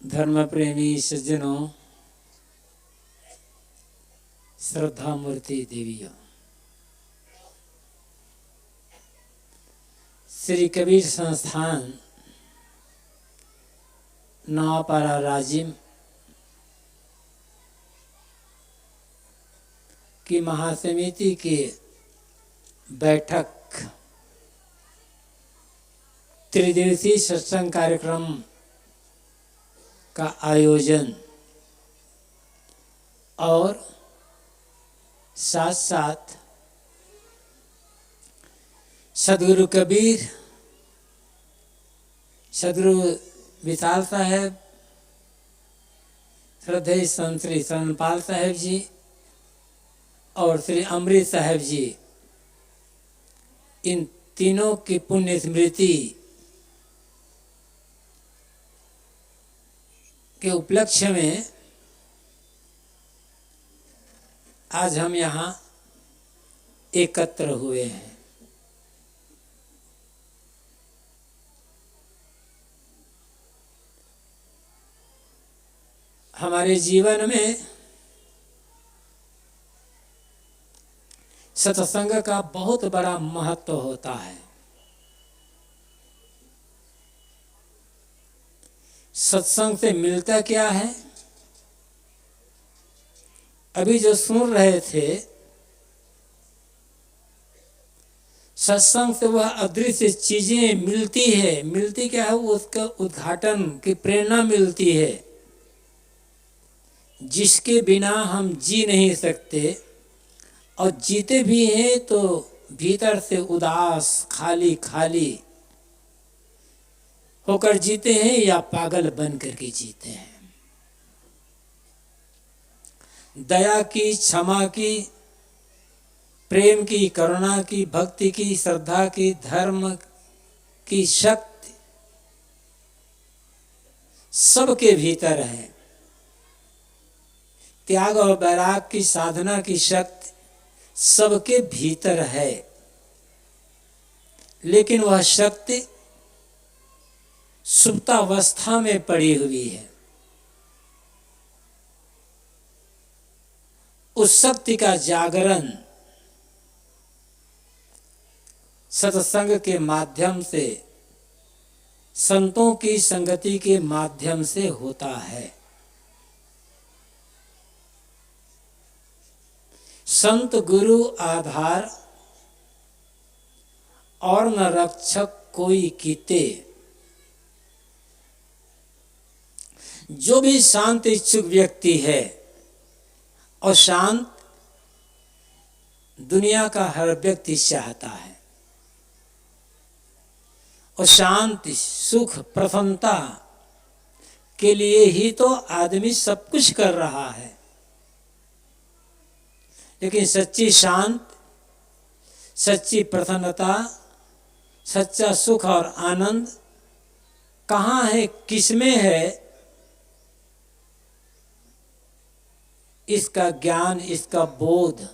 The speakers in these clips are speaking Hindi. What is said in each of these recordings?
धर्म प्रेमी सज्जनों, श्रद्धा मूर्ति देवियों, श्री कबीर संस्थान नवापारा राजिम की महासमिति की बैठक त्रिदिवसीय सत्संग कार्यक्रम का आयोजन और साथ साथ सदगुरु कबीर, सदगुरु विशाल साहेब, श्रद्धेय संत श्री शरणपाल साहेब जी और श्री अमृत साहेब जी, इन तीनों की पुण्य स्मृति के उपलक्ष्य में आज हम यहाँ एकत्र हुए हैं। हमारे जीवन में सत्संग का बहुत बड़ा महत्व होता है। सत्संग से मिलता क्या है? अभी जो सुन रहे थे, सत्संग से वह अदृश्य चीजें मिलती है। मिलती क्या है? उसका उद्घाटन की प्रेरणा मिलती है, जिसके बिना हम जी नहीं सकते, और जीते भी हैं तो भीतर से उदास, खाली खाली होकर जीते हैं या पागल बन करके जीते हैं। दया की, क्षमा की, प्रेम की, करुणा की, भक्ति की, श्रद्धा की, धर्म की शक्ति सबके भीतर है। त्याग और वैराग की साधना की शक्ति सबके भीतर है, लेकिन वह शक्ति सुप्तावस्था में पड़ी हुई है। उस शक्ति का जागरण सत्संग के माध्यम से, संतों की संगति के माध्यम से होता है। संत गुरु आधार और न रक्षक कोई कीते। जो भी शांत इच्छुक व्यक्ति है, और शांत दुनिया का हर व्यक्ति चाहता है, और शांति, सुख, प्रसन्नता के लिए ही तो आदमी सब कुछ कर रहा है। लेकिन सच्ची शांत, सच्ची प्रसन्नता, सच्चा सुख और आनंद कहाँ है, किसमें है? इसका ज्ञान, इसका बोध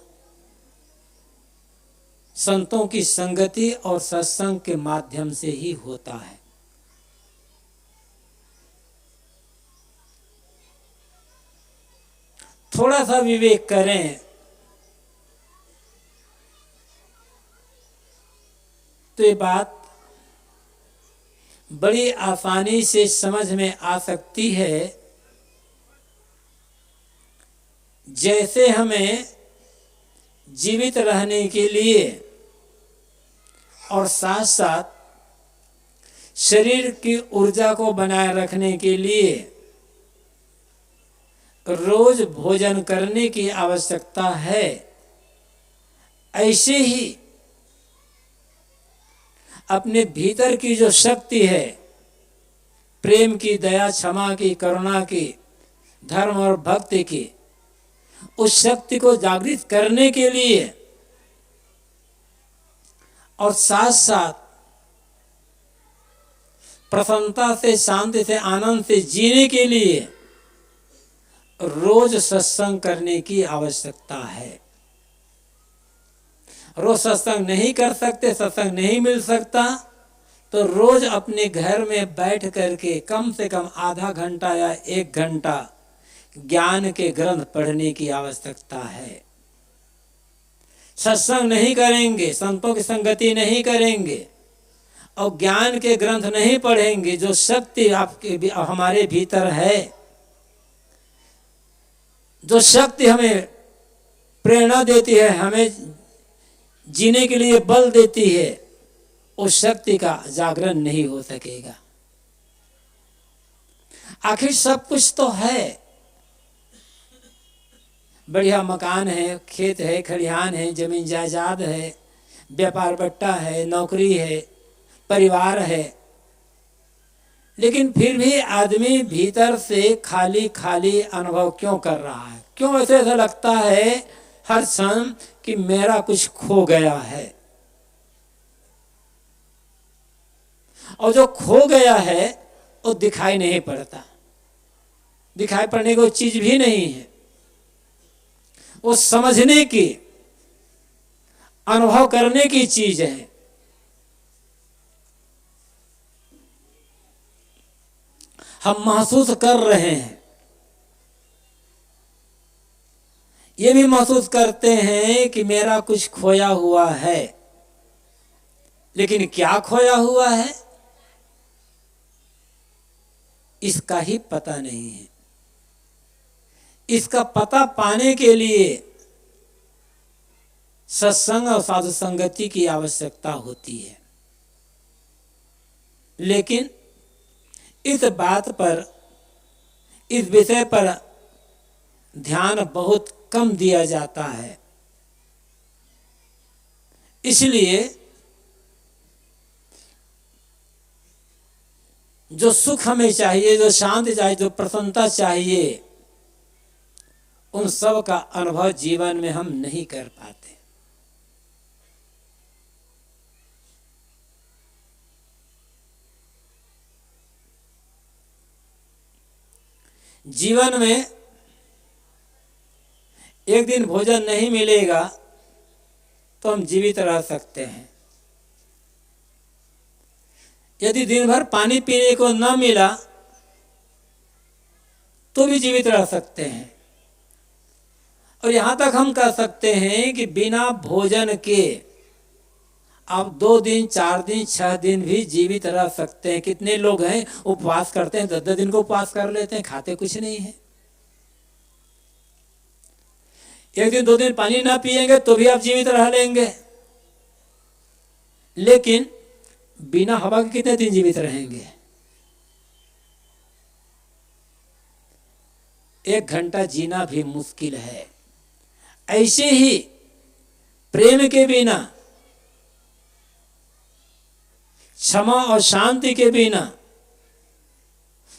संतों की संगति और सत्संग के माध्यम से ही होता है। थोड़ा सा विवेक करें तो ये बात बड़ी आसानी से समझ में आ सकती है। जैसे हमें जीवित रहने के लिए और साथ साथ शरीर की ऊर्जा को बनाए रखने के लिए रोज भोजन करने की आवश्यकता है, ऐसे ही अपने भीतर की जो शक्ति है, प्रेम की, दया, क्षमा की, करुणा की, धर्म और भक्ति की, उस शक्ति को जागृत करने के लिए और साथ साथ प्रसन्नता से, शांति से, आनंद से जीने के लिए रोज सत्संग करने की आवश्यकता है। रोज सत्संग नहीं कर सकते, सत्संग नहीं मिल सकता, तो रोज अपने घर में बैठ करके कम से कम आधा घंटा या 1 घंटा ज्ञान के ग्रंथ पढ़ने की आवश्यकता है। सत्संग नहीं करेंगे, संतों की संगति नहीं करेंगे और ज्ञान के ग्रंथ नहीं पढ़ेंगे, जो शक्ति आपके हमारे भीतर है, जो शक्ति हमें प्रेरणा देती है, हमें जीने के लिए बल देती है, उस शक्ति का जागरण नहीं हो सकेगा। आखिर सब कुछ तो है, बढ़िया मकान है, खेत है, खलिहान है, जमीन जायदाद है, व्यापार बट्टा है, नौकरी है, परिवार है, लेकिन फिर भी आदमी भीतर से खाली खाली अनुभव क्यों कर रहा है? क्यों ऐसा लगता है हर क्षण कि मेरा कुछ खो गया है? और जो खो गया है वो दिखाई नहीं पड़ता, दिखाई पड़ने को चीज भी नहीं है, वो समझने की, अनुभव करने की चीज है। हम महसूस कर रहे हैं, ये भी महसूस करते हैं कि मेरा कुछ खोया हुआ है, लेकिन क्या खोया हुआ है इसका ही पता नहीं है। इसका पता पाने के लिए सत्संग और साधु संगति की आवश्यकता होती है। लेकिन इस बात पर, इस विषय पर ध्यान बहुत कम दिया जाता है। इसलिए जो सुख हमें चाहिए, जो शांति चाहिए, जो प्रसन्नता चाहिए, उन सब का अनुभव जीवन में हम नहीं कर पाते। जीवन में एक दिन भोजन नहीं मिलेगा तो हम जीवित रह सकते हैं। यदि दिन भर पानी पीने को न मिला तो भी जीवित रह सकते हैं। और यहां तक हम कह सकते हैं कि बिना भोजन के आप 2 दिन, 4 दिन, 6 दिन भी जीवित रह सकते हैं। कितने लोग हैं उपवास करते हैं, 10-10 दिन को उपवास कर लेते हैं, खाते कुछ नहीं है। 1 दिन 2 दिन पानी ना पिएंगे तो भी आप जीवित रह लेंगे, लेकिन बिना हवा के कितने दिन जीवित रहेंगे? 1 घंटा जीना भी मुश्किल है। ऐसे ही प्रेम के बिना, क्षमा और शांति के बिना,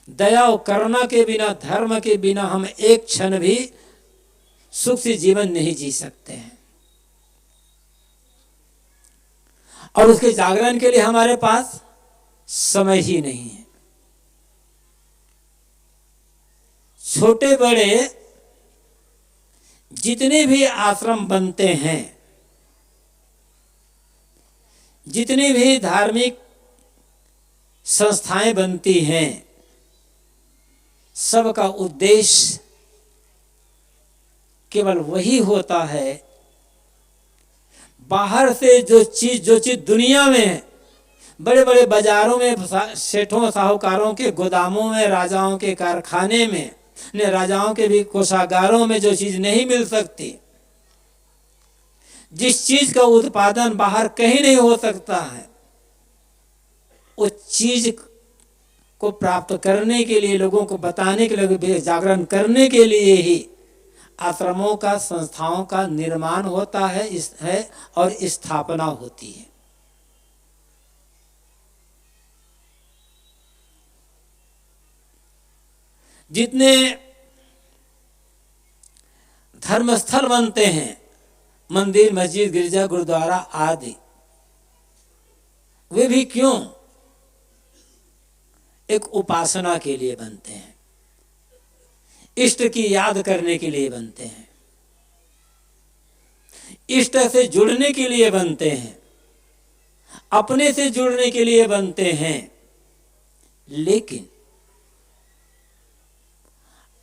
दया और करुणा के बिना, धर्म के बिना हम एक क्षण भी सुख से जीवन नहीं जी सकते हैं। और उसके जागरण के लिए हमारे पास समय ही नहीं है। छोटे बड़े जितने भी आश्रम बनते हैं, जितनी भी धार्मिक संस्थाएं बनती हैं, सबका उद्देश्य केवल वही होता है, बाहर से जो चीज दुनिया में बड़े बड़े बाजारों में, सेठों साहूकारों के गोदामों में, राजाओं के कारखाने में, राजाओं के भी कोषागारों में जो चीज नहीं मिल सकती, जिस चीज का उत्पादन बाहर कहीं नहीं हो सकता है, उस चीज को प्राप्त करने के लिए, लोगों को बताने के लिए, जागरण करने के लिए ही आश्रमों का, संस्थाओं का निर्माण होता है और स्थापना होती है। जितने धर्मस्थल बनते हैं, मंदिर, मस्जिद, गिरजा, गुरुद्वारा आदि, वे भी क्यों? एक उपासना के लिए बनते हैं, इष्ट की याद करने के लिए बनते हैं, इष्ट से जुड़ने के लिए बनते हैं। अपने से जुड़ने के लिए बनते हैं। लेकिन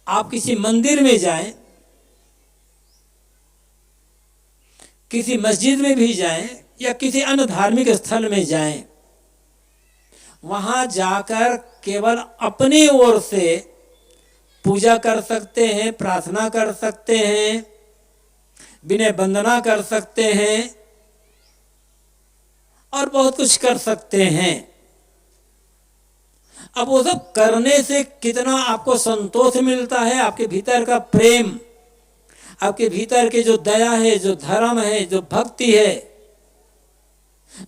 आप किसी मंदिर में जाएं, किसी मस्जिद में भी जाएं या किसी अन्य धार्मिक स्थल में जाएं, वहां जाकर केवल अपनी ओर से पूजा कर सकते हैं, प्रार्थना कर सकते हैं, विनय वंदना कर सकते हैं और बहुत कुछ कर सकते हैं। अब वो सब करने से कितना आपको संतोष मिलता है, आपके भीतर का प्रेम, आपके भीतर की जो दया है, जो धर्म है, जो भक्ति है,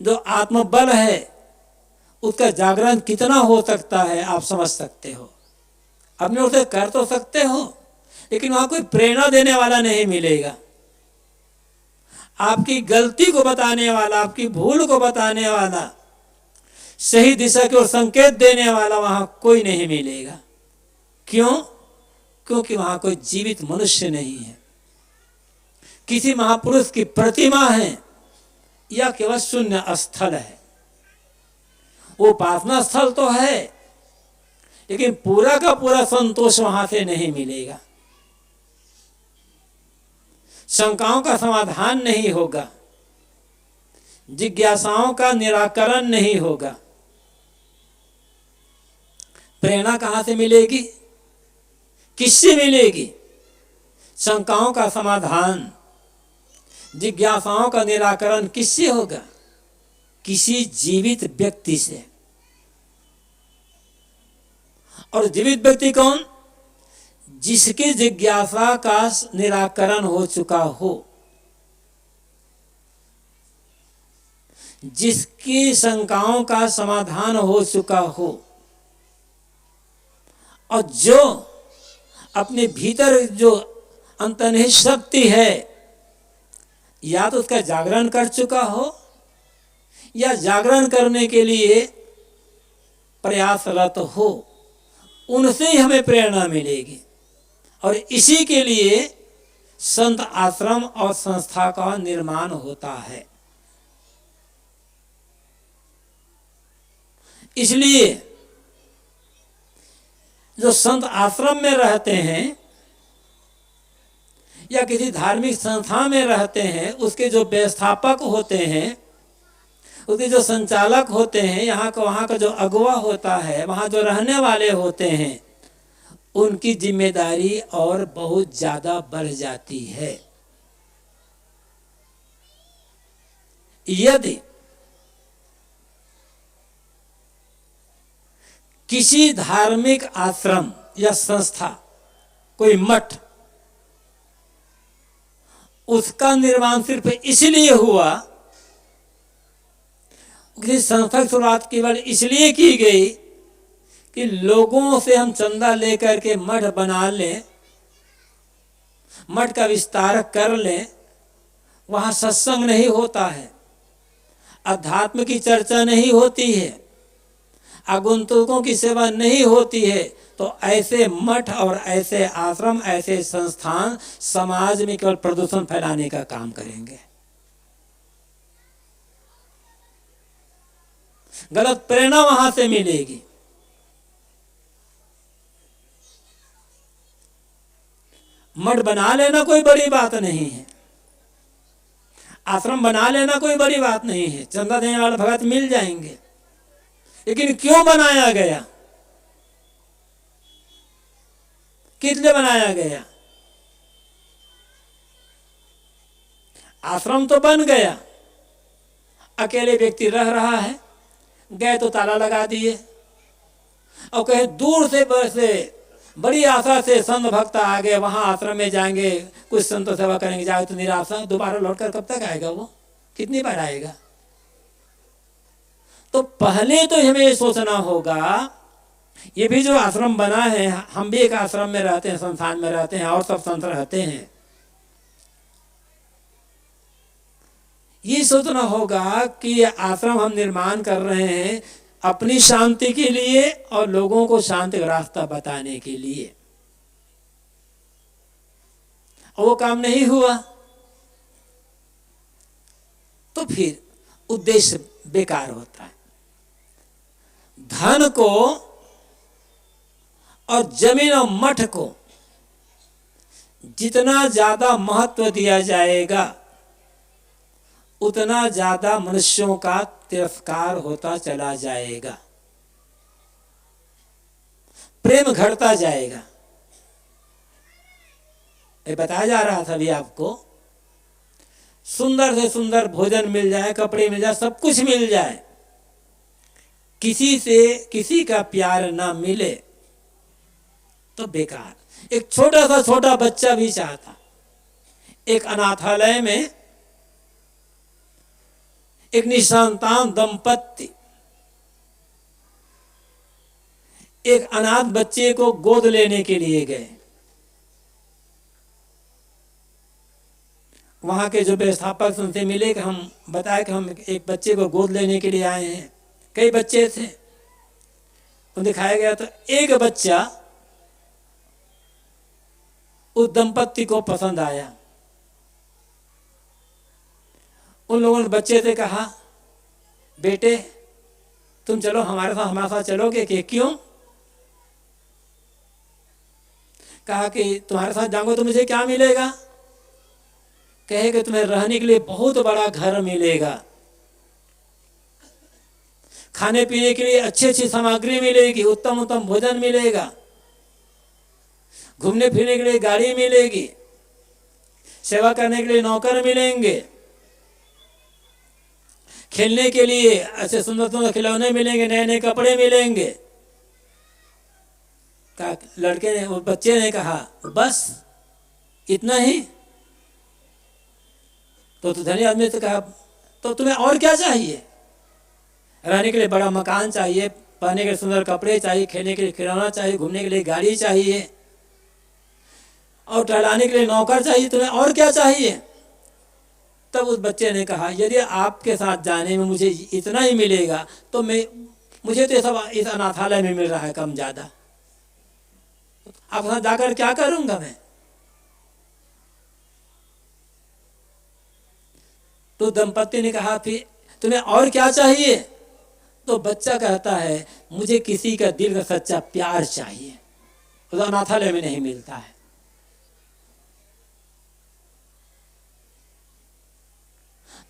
जो आत्मबल है, उसका जागरण कितना हो सकता है आप समझ सकते हो। अपने ओर से कर तो सकते हो, लेकिन वहां कोई प्रेरणा देने वाला नहीं मिलेगा। आपकी गलती को बताने वाला, आपकी भूल को बताने वाला, सही दिशा की ओर संकेत देने वाला वहां कोई नहीं मिलेगा। क्यों? क्योंकि वहां कोई जीवित मनुष्य नहीं है, किसी महापुरुष की प्रतिमा है या केवल शून्य स्थल है। वो उपासना स्थल तो है, लेकिन पूरा का पूरा संतोष वहां से नहीं मिलेगा। शंकाओं का समाधान नहीं होगा, जिज्ञासाओं का निराकरण नहीं होगा। प्रेरणा कहां से मिलेगी? किससे मिलेगी? शंकाओं का समाधान, जिज्ञासाओं का निराकरण किससे होगा? किसी जीवित व्यक्ति से। और जीवित व्यक्ति कौन? जिसकी जिज्ञासा का निराकरण हो चुका हो, जिसकी शंकाओं का समाधान हो चुका हो, और जो अपने भीतर जो अंतर्निहित शक्ति है, या तो उसका जागरण कर चुका हो या जागरण करने के लिए प्रयासरत हो, उनसे ही हमें प्रेरणा मिलेगी। और इसी के लिए संत आश्रम और संस्था का निर्माण होता है। इसलिए जो संत आश्रम में रहते हैं या किसी धार्मिक संस्था में रहते हैं, उसके जो व्यवस्थापक होते हैं, उसके जो संचालक होते हैं, यहाँ का वहाँ का जो अगुवा होता है, वहाँ जो रहने वाले होते हैं, उनकी जिम्मेदारी और बहुत ज़्यादा बढ़ जाती है। यदि किसी धार्मिक आश्रम या संस्था, कोई मठ, उसका निर्माण सिर्फ इसलिए हुआ, किसी संस्था की शुरुआत केवल इसलिए की गई कि लोगों से हम चंदा लेकर के मठ बना लें, मठ का विस्तार कर लें, वहाँ सत्संग नहीं होता है, अध्यात्म की चर्चा नहीं होती है, आगंतुकों की सेवा नहीं होती है, तो ऐसे मठ और ऐसे आश्रम, ऐसे संस्थान समाज में केवल प्रदूषण फैलाने का काम करेंगे। गलत प्रेरणा वहां से मिलेगी। मठ बना लेना कोई बड़ी बात नहीं है, आश्रम बना लेना कोई बड़ी बात नहीं है, चंदा देने वाले भगत मिल जाएंगे। लेकिन क्यों बनाया गया? किस लिए बनाया गया? आश्रम तो बन गया, अकेले व्यक्ति रह रहा है, गए तो ताला लगा दिए, और कहे दूर से बड़ी आशा से संत भक्त आ गए, वहां आश्रम में जाएंगे, कुछ संतो सेवा करेंगे, जाए तो निराशा, दोबारा लौटकर कब तक आएगा? वो कितनी बार आएगा? तो पहले तो हमें ये सोचना होगा, ये भी जो आश्रम बना है, हम भी एक आश्रम में रहते हैं, संस्थान में रहते हैं, और सब संत रहते हैं, ये सोचना होगा कि ये आश्रम हम निर्माण कर रहे हैं अपनी शांति के लिए और लोगों को शांति का रास्ता बताने के लिए, और वो काम नहीं हुआ, तो फिर उद्देश्य बेकार होता है। धन को और जमीन और मठ को जितना ज्यादा महत्व दिया जाएगा उतना ज्यादा मनुष्यों का तिरस्कार होता चला जाएगा, प्रेम घटता जाएगा। ये बताया जा रहा था अभी आपको, सुंदर से सुंदर भोजन मिल जाए, कपड़े मिल जाए, सब कुछ मिल जाए, किसी से किसी का प्यार ना मिले तो बेकार। एक छोटा बच्चा भी चाहता, एक अनाथालय में एक निसंतान दंपत्ति एक अनाथ बच्चे को गोद लेने के लिए गए। वहां के जो व्यवस्थापक उनसे मिले कि हम बताए कि हम एक बच्चे को गोद लेने के लिए आए हैं। कई बच्चे थे, उन्हें दिखाया गया तो एक बच्चा उस दंपत्ति को पसंद आया। उन लोगों ने बच्चे से कहा, बेटे तुम चलो हमारे साथ चलोगे? कि क्यों? कहा कि तुम्हारे साथ जाऊंगा तो मुझे क्या मिलेगा? कहे कि तुम्हें रहने के लिए बहुत बड़ा घर मिलेगा, खाने पीने के लिए अच्छी अच्छी सामग्री मिलेगी, उत्तम उत्तम भोजन मिलेगा, घूमने फिरने के लिए गाड़ी मिलेगी, सेवा करने के लिए नौकर मिलेंगे, खेलने के लिए अच्छे सुंदर सुंदर खिलौने मिलेंगे, नए नए कपड़े मिलेंगे। लड़के ने, वो बच्चे ने कहा बस इतना ही? तो धनी आदमी से कहा तो तुम्हें और क्या चाहिए? रहने के लिए बड़ा मकान चाहिए, पहनने के लिए सुंदर कपड़े चाहिए, खेलने के लिए खिलौना चाहिए, घूमने के लिए गाड़ी चाहिए और टहलाने के लिए नौकर चाहिए, तुम्हें और क्या चाहिए? तब उस बच्चे ने कहा यदि आपके साथ जाने में मुझे इतना ही मिलेगा तो मुझे तो सब इस अनाथालय में मिल रहा है कम ज्यादा, आपके साथ जाकर क्या करूंगा मैं? तो दंपत्ति ने कहा फिर तुम्हें और क्या चाहिए? तो बच्चा कहता है मुझे किसी का दिल का सच्चा प्यार चाहिए, तो अनाथालय में नहीं मिलता है।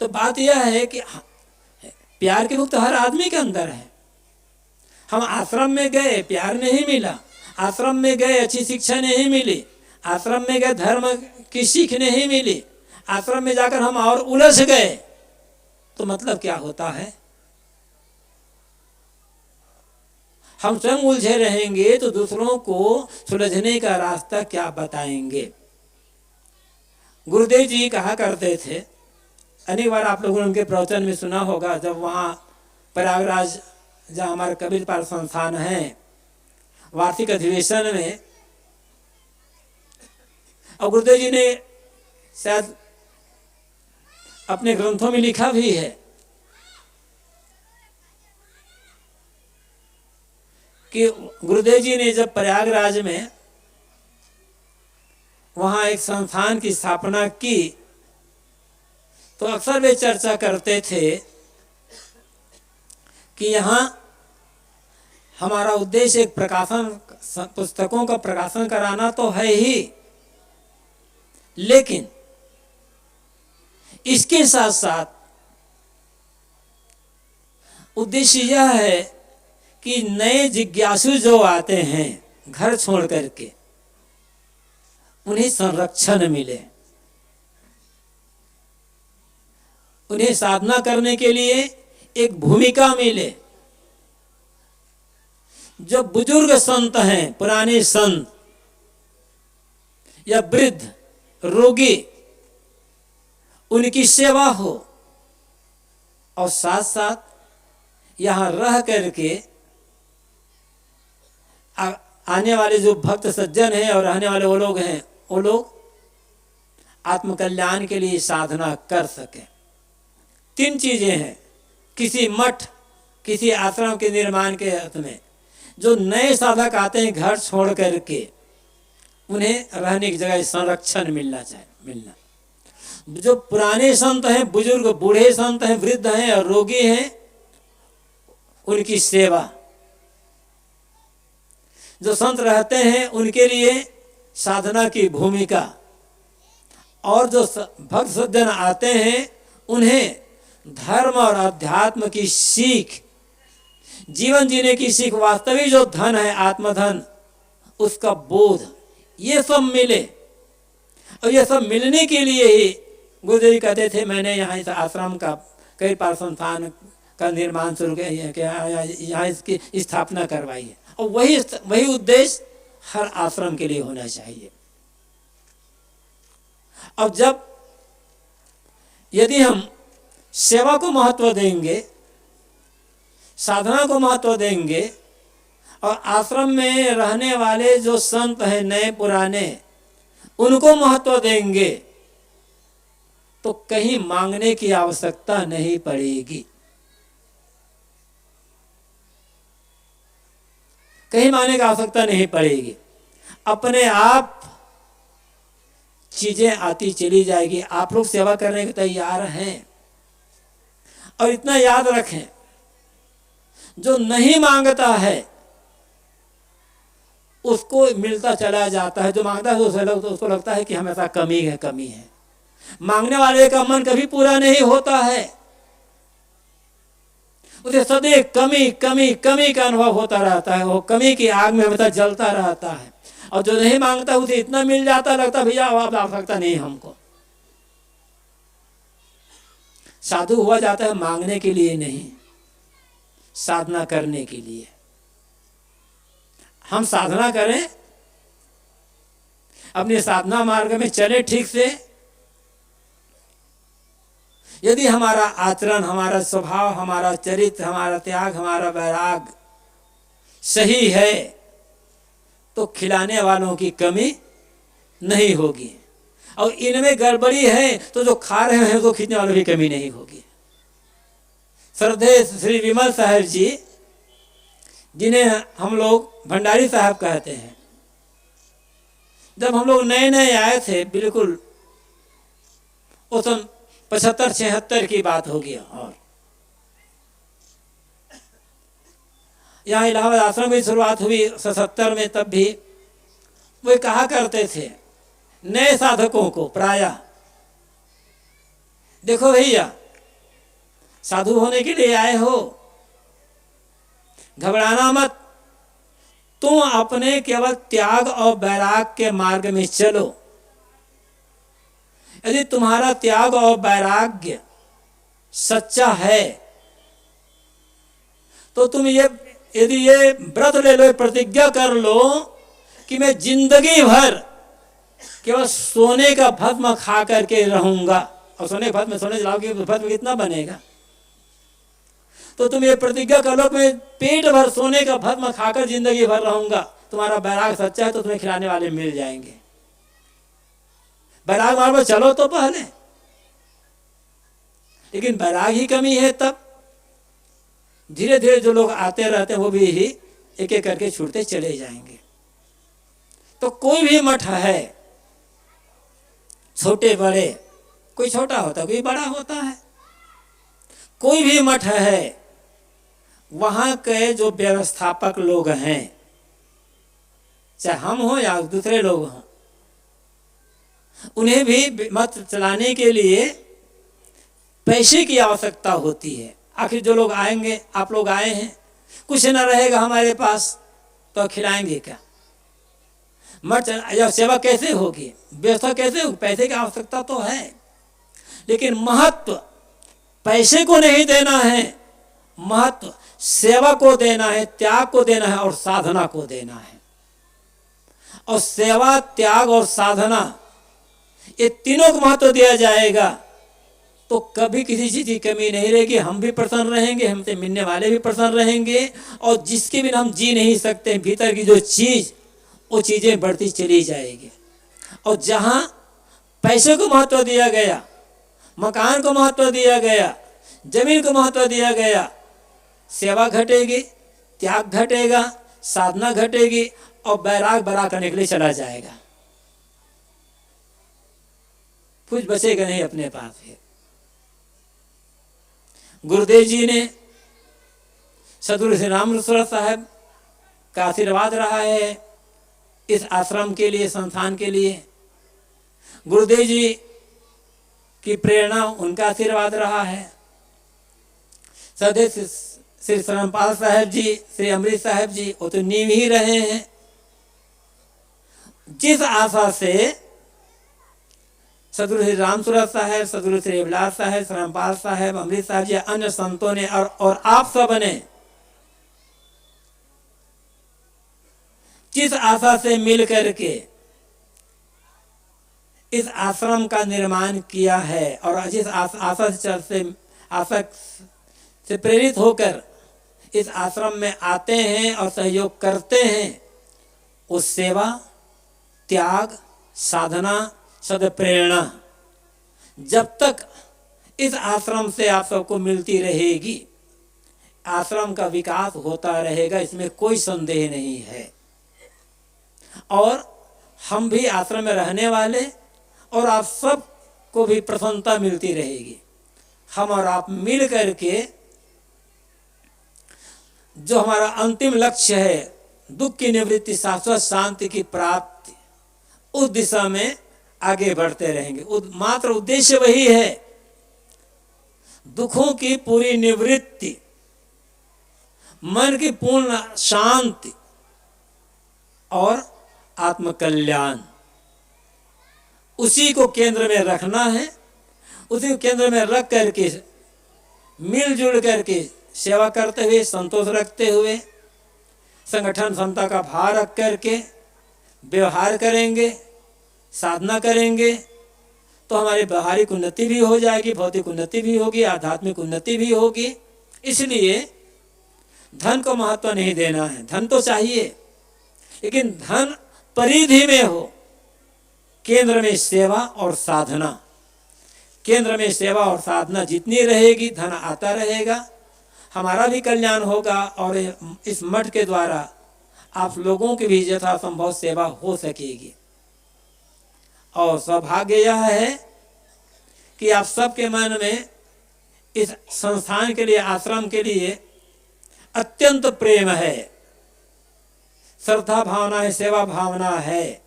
तो बात यह है कि प्यार की भूख तो हर आदमी के अंदर है। हम आश्रम में गए, प्यार नहीं मिला, आश्रम में गए अच्छी शिक्षा नहीं मिली, आश्रम में गए धर्म की सीख नहीं मिली, आश्रम में जाकर हम और उलझ गए, तो मतलब क्या होता है? हम स्वयं उलझे रहेंगे तो दूसरों को सुलझने का रास्ता क्या बताएंगे? गुरुदेव जी कहा करते थे, अनेक बार आप लोगों ने उनके प्रवचन में सुना होगा, जब वहाँ प्रयागराज जहाँ हमारे कबीर पाल संस्थान है, वार्षिक अधिवेशन में, और गुरुदेव जी ने शायद अपने ग्रंथों में लिखा भी है कि गुरुदेव जी ने जब प्रयागराज में वहाँ एक संस्थान की स्थापना की तो अक्सर वे चर्चा करते थे कि यहाँ हमारा उद्देश्य एक प्रकाशन, पुस्तकों का प्रकाशन कराना तो है ही, लेकिन इसके साथ साथ उद्देश्य यह है कि नए जिज्ञासु जो आते हैं घर छोड़ करके, उन्हें संरक्षण मिले, उन्हें साधना करने के लिए एक भूमिका मिले। जो बुजुर्ग संत हैं, पुराने संत या वृद्ध रोगी, उनकी सेवा हो, और साथ साथ यहाँ रह करके आने वाले जो भक्त सज्जन हैं और रहने वाले वो लोग हैं, वो लोग आत्मकल्याण के लिए साधना कर सके। 3 चीजें हैं किसी मठ, किसी आश्रम के निर्माण के अर्थ में। जो नए साधक आते हैं घर छोड़ करके, उन्हें रहने की जगह संरक्षण मिलना चाहिए। जो पुराने संत हैं, बुजुर्ग बूढ़े संत हैं, वृद्ध हैं और रोगी हैं, उनकी सेवा। जो संत रहते हैं उनके लिए साधना की भूमिका, और जो भक्त सज्जन आते हैं उन्हें धर्म और अध्यात्म की सीख, जीवन जीने की सीख, वास्तविक जो धन है आत्मधन, उसका बोध, ये सब मिले। और ये सब मिलने के लिए ही गुरुदेव जी कहते थे मैंने यहाँ इस आश्रम का कई पार संस्थान का निर्माण शुरू किया, यहाँ इसकी स्थापना करवाई है। और वही उद्देश्य हर आश्रम के लिए होना चाहिए। अब जब यदि हम सेवा को महत्व देंगे, साधना को महत्व देंगे, और आश्रम में रहने वाले जो संत हैं नए पुराने उनको महत्व देंगे, तो कहीं मांगने की आवश्यकता नहीं पड़ेगी। कहीं मांगने की आवश्यकता नहीं पड़ेगी, अपने आप चीजें आती चली जाएगी। आप लोग सेवा करने के तैयार हैं। और इतना याद रखें, जो नहीं मांगता है उसको मिलता चला जाता है, जो मांगता है उसको लगता है कि हमेशा कमी है, कमी है। मांगने वाले का मन कभी पूरा नहीं होता है, उसे सदैव कमी कमी कमी का अनुभव होता रहता है। वो कमी की आग में हमेशा जलता रहता है। और जो नहीं मांगता उसे इतना मिल जाता, लगता भैया अब आवश्यकता नहीं हमको। साधु हुआ जाता है मांगने के लिए नहीं, साधना करने के लिए। हम साधना करें, अपने साधना मार्ग में चले ठीक से। यदि हमारा आचरण, हमारा स्वभाव, हमारा चरित्र, हमारा त्याग, हमारा वैराग सही है, तो खिलाने वालों की कमी नहीं होगी। और इनमें गड़बड़ी है तो जो खा रहे हैं तो खींचने वालों की कमी नहीं होगी। श्रद्धेय श्री विमल साहब जी, जिन्हें हम लोग भंडारी साहब कहते हैं, जब हम लोग नए नए आए थे, बिल्कुल उस 75-76 की बात होगी, और यहाँ इलाहाबाद आश्रम की शुरुआत हुई 77 में, तब भी वे कहा करते थे नए साधकों को प्रायः, देखो भैया साधु होने के लिए आए हो, घबराना मत, तुम अपने केवल त्याग और वैराग के मार्ग में चलो। यदि तुम्हारा त्याग और वैराग्य सच्चा है तो तुम यदि ये व्रत ले लो, प्रतिज्ञा कर लो कि मैं जिंदगी भर केवल सोने का भस्म खा करके रहूंगा। और सोने का भस्म, सोने जलाओगे तो भस्म कितना बनेगा? तो तुम ये प्रतिज्ञा कर लो, मैं पेट भर सोने का भस्म खाकर जिंदगी भर रहूंगा। तुम्हारा वैराग सच्चा है तो तुम्हें खिलाने वाले मिल जाएंगे। वैराग मार्ग पर चलो तो पहले, लेकिन वैराग ही कमी है, तब धीरे धीरे जो लोग आते रहते हैं वो भी ही एक एक करके छूटते चले जाएंगे। तो कोई भी मठ है, छोटे बड़े, कोई छोटा होता है कोई बड़ा होता है, कोई भी मठ है, वहां के जो व्यवस्थापक लोग हैं, चाहे हम हो या दूसरे लोग हों, उन्हें भी मठ चलाने के लिए पैसे की आवश्यकता होती है। आखिर जो लोग आएंगे, आप लोग आए हैं, कुछ न रहेगा हमारे पास तो खिलाएंगे क्या? मठ या सेवा कैसे होगी, व्यवस्था कैसे होगी? पैसे की आवश्यकता तो है, लेकिन महत्व पैसे को नहीं देना है, महत्व सेवा को देना है, त्याग को देना है और साधना को देना है। और सेवा, त्याग और साधना, ये तीनों को महत्व दिया जाएगा तो कभी किसी चीज की कमी नहीं रहेगी। हम भी प्रसन्न रहेंगे, हमसे मिलने वाले भी प्रसन्न रहेंगे, और जिसके बिना हम जी नहीं सकते, भीतर की जो चीज, वो चीजें बढ़ती चली जाएगी। और जहां पैसे को महत्व दिया गया, मकान को महत्व दिया गया, जमीन को महत्व दिया गया, सेवा घटेगी, त्याग घटेगा, साधना घटेगी और वैराग बड़ा करने के लिए चला जाएगा। कुछ बचेगा नहीं अपने पास। फिर गुरुदेव जी ने सदगुरु श्री रामसूरत साहब का आशीर्वाद रहा है इस आश्रम के लिए, संस्थान के लिए। गुरुदेव जी की प्रेरणा, उनका आशीर्वाद रहा है। सदैव श्री शरणपाल साहब जी, श्री अमृत साहब जी, वो तो नींव ही रहे हैं। जिस आशा से सदगुरु श्री रामसूरत साहब, सदगुरु श्री अभिलाष साहब, शरणपाल साहब, अमृत साहब जी, अन्य संतों ने और आप सब ने जिस आशा से मिल करके इस आश्रम का निर्माण किया है, और जिस आशा से प्रेरित होकर इस आश्रम में आते हैं और सहयोग करते हैं, उस सेवा, त्याग, साधना, सदप्रेरणा जब तक इस आश्रम से आप सबको मिलती रहेगी, आश्रम का विकास होता रहेगा, इसमें कोई संदेह नहीं है। और हम भी आश्रम में रहने वाले और आप सब को भी प्रसन्नता मिलती रहेगी। हम और आप मिल करके जो हमारा अंतिम लक्ष्य है, दुख की निवृत्ति, शाश्वत शांति की प्राप्ति, उस दिशा में आगे बढ़ते रहेंगे। मात्र उद्देश्य वही है, दुखों की पूरी निवृत्ति, मन की पूर्ण शांति और आत्मकल्याण, उसी को केंद्र में रखना है। उसी को केंद्र में रख करके मिलजुल करके सेवा करते हुए, संतोष रखते हुए, संगठन क्षमता का भार रख करके व्यवहार करेंगे, साधना करेंगे, तो हमारी व्यवहारिक उन्नति भी हो जाएगी, भौतिक उन्नति भी होगी, आध्यात्मिक उन्नति भी होगी। इसलिए धन को महत्व नहीं देना है। धन तो चाहिए, लेकिन धन परिधि में हो। केंद्र में सेवा और साधना, केंद्र में सेवा और साधना जितनी रहेगी, धन आता रहेगा, हमारा भी कल्याण होगा और इस मठ के द्वारा आप लोगों की भी यथासंभव सेवा हो सकेगी। और सौभाग्य यह है कि आप सबके मन में इस संस्थान के लिए, आश्रम के लिए अत्यंत प्रेम है, श्रद्धा भावना है, सेवा भावना है।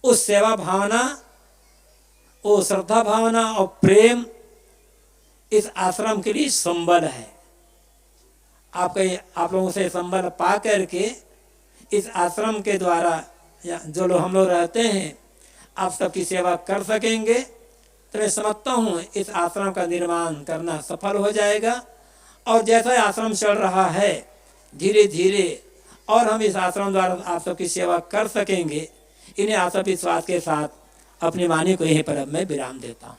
उस सेवा भावना, वो श्रद्धा भावना और प्रेम इस आश्रम के लिए संबल है। आप लोगों से संबल पा करके इस आश्रम के द्वारा जो लोग हम लोग रहते हैं, आप सबकी सेवा कर सकेंगे, तो मैं समझता हूँ इस आश्रम का निर्माण करना सफल हो जाएगा। और जैसा आश्रम चल रहा है, धीरे धीरे और हम इस आश्रम द्वारा आप सबकी सेवा कर सकेंगे। इन्हें आशा विश्वास के साथ अपनी वाणी को यहीं पर अब मैं विराम देता हूँ।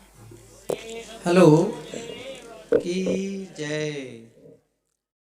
हेलो की जय।